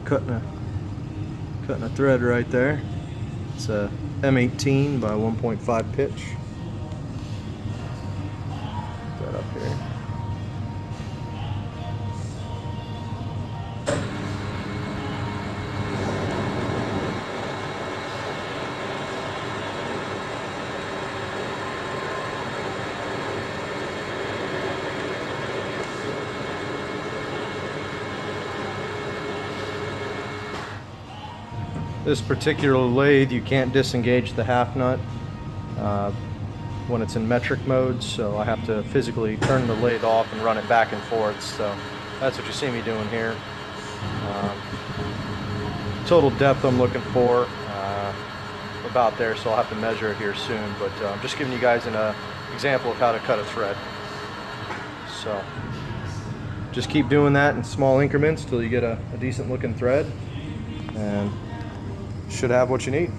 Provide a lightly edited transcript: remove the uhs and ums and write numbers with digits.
cutting a thread right there. It's a M18 by 1.5 pitch. Put that up here. This particular lathe, you can't disengage the half nut when it's in metric mode, so I have to physically turn the lathe off and run it back and forth. So that's what you see me doing here. Total depth I'm looking for about there, so I'll have to measure it here soon, but I'm just giving you guys an example of how to cut a thread. So just keep doing that in small increments till you get a decent looking thread, and should have what you need.